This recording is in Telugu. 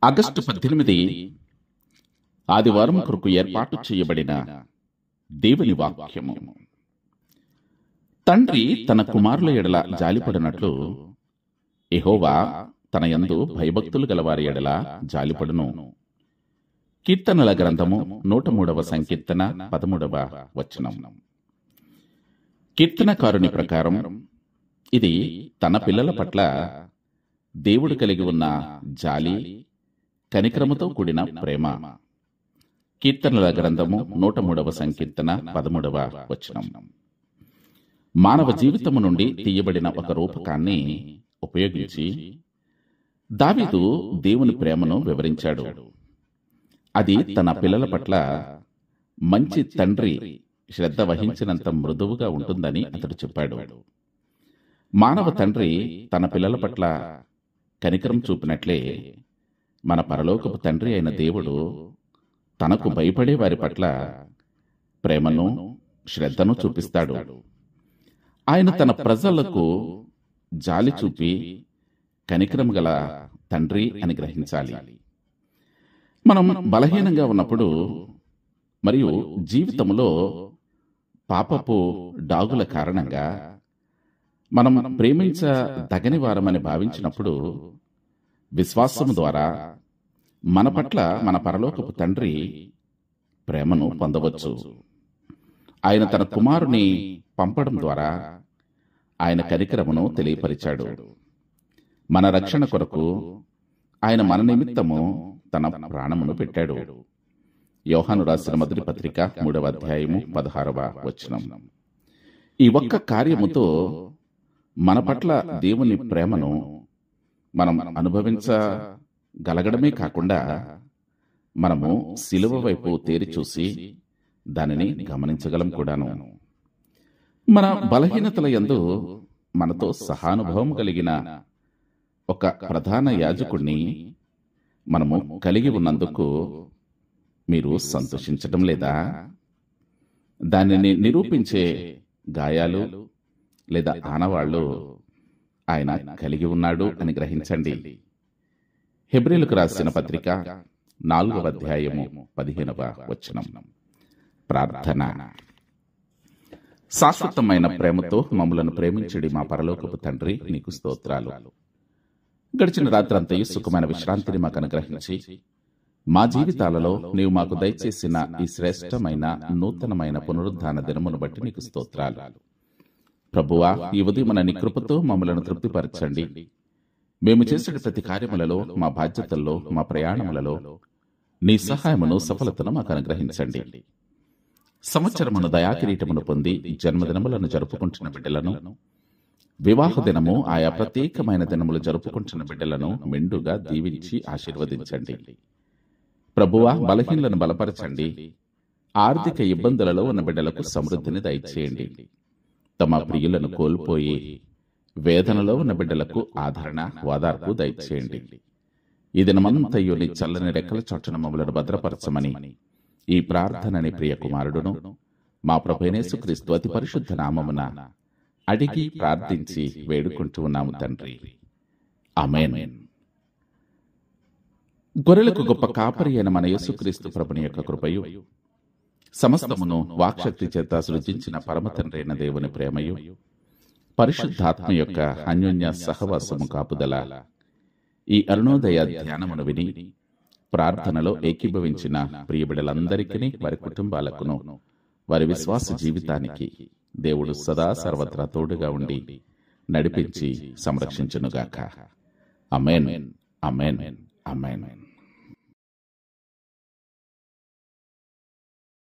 ఆగస్టు 18 ఆదివారం కొరకు ఏర్పాటు చేయబడిన దేవుని వాక్యము. తండ్రి తన కుమారుల ఎడల జాలిపడినట్లు యెహోవా తన యందు భయభక్తులు గలవారి ఎడల జాలిపడును. కీర్తనల గ్రంథము 103వ సంకీర్తన 13వ వచనం. కీర్తనకారుని ప్రకారం ఇది తన పిల్లల పట్ల దేవుడు కలిగి ఉన్న జాలి, కనికరముతో కూడిన ప్రేమ. కీర్తనల గ్రంథము 103వ సంకీర్తన 13వ వచనం. మానవ జీవితము నుండి తీయబడిన ఒక రూపకాన్ని ఉపయోగించి దావీదు దేవుని ప్రేమను వివరించాడు. అది తన పిల్లల పట్ల మంచి తండ్రి శ్రద్ధ వహించినంత మృదువుగా ఉంటుందని అతడు చెప్పాడు. మానవ తండ్రి తన పిల్లల పట్ల కనికరం చూపినట్లే మన పరలోకపు తండ్రి అయిన దేవుడు తనకు భయపడే వారి పట్ల ప్రేమను, శ్రద్ధను చూపిస్తాడు. ఆయన తన ప్రజలకు జాలి చూపి కనికరం గల తండ్రి అని గ్రహించాలి. మనం బలహీనంగా ఉన్నప్పుడు మరియు జీవితంలో పాపపు డాగుల కారణంగా మనం ప్రేమించదగని వారమని భావించినప్పుడు విశ్వాసము ద్వారా మన పట్ల మన పరలోకపు తండ్రి ప్రేమను పొందవచ్చు. ఆయన తన కుమారుని పంపడం ద్వారా ఆయన కనికరమును తెలియపరిచాడు. మన రక్షణ కొరకు ఆయన మన నిమిత్తము తన ప్రాణమును పెట్టాడు. యోహాను రాసిన మొదటి పత్రిక 3వ అధ్యాయము 16వ వచనం. ఈ ఒక్క కార్యముతో మన పట్ల దేవుని ప్రేమను మనం అనుభవించగలగడమే కాకుండా మనము సిలువ వైపు తేరి చూసి దానిని గమనించగలం కూడాను. మన బలహీనతల యందు మనతో సహానుభవం కలిగిన ఒక ప్రధాన యాజకుడిని మనము కలిగి ఉన్నందుకు మీరు సంతోషించటం లేదా? దానిని నిరూపించే గాయాలు లేదా ఆనవాళ్లు ఆయన కలిగి ఉన్నాడు అని గ్రహించండి. హెబ్రీయులకు రాసిన పత్రిక 4వ అధ్యాయము 15వ వచనం. ప్రార్థన. శాశ్వతమైన ప్రేమతో మమ్మలను ప్రేమించడి మా పరలోకపు తండ్రి, నీకు స్తోత్రాలు. గడిచిన రాత్రంతయు సుఖమైన విశ్రాంతిని మాకు అనుగ్రహించి మా జీవితాలలో నీవు మాకు దయచేసిన ఈ శ్రేష్టమైన నూతనమైన పునరుద్ధాన దినమును బట్టి నీకు స్తోత్రాలు. ప్రభువా, ఈ ఉదయమున నీ కృపతో మమ్మలను తృప్తిపరచండి. మేము చేసే ప్రతి కార్యములలో, మా బాధ్యతల్లో, మా ప్రయాణములలో నీ సహాయమును, సఫలతను మాకు అనుగ్రహించండి. సంవత్సరమును దయాకిరీటమును పొంది జన్మదినములను జరుపుకుంటున్న బిడ్డలను, వివాహ దినము ఆయా ప్రత్యేకమైన దినములు జరుపుకుంటున్న బిడ్డలను మెండుగా దీవించి ఆశీర్వదించండి. ప్రభువా, బలహీనులను బలపరచండి. ఆర్థిక ఇబ్బందులలో ఉన్న బిడ్డలకు సమృద్ధిని దయచేయండి. తమ ప్రియులను కోల్పోయి వేదనలో ఉన్న బిడ్డలకు ఆదరణ, ఓదార్పు దయచేయండి. ఈ దినమంతయు నీ చల్లని రెక్కల చాటున మమ్మలను భద్రపరచమని ఈ ప్రార్థనని ప్రియ కుమారుడును మా ప్రభువైన యేసుక్రీస్తు అతి పరిశుద్ధ నామమున అడిగి ప్రార్థించి వేడుకుంటూ ఉన్నాము తండ్రి. ఆమేన్. గొర్రెలకు గొప్ప కాపరి అయిన మన యేసుక్రీస్తు ప్రభుని యొక్క కృపయు, సమస్తమును వాక్శక్తి చేత సృజించిన పరమ తండ్రి అయిన దేవుని ప్రేమయు, పరిశుద్ధాత్మ యొక్క అన్యోన్య సహవాసము కాపుదల ఈ అరుణోదయ ధ్యానమును విని ప్రార్థనలో ఏకీభవించిన ప్రియబిడలందరికీ, వారి కుటుంబాలకును, వారి విశ్వాస జీవితానికి దేవుడు సదా సర్వత్రా తోడుగా ఉండి నడిపించి సంరక్షించునుగాక. ఆమేన్, ఆమేన్, ఆమేన్.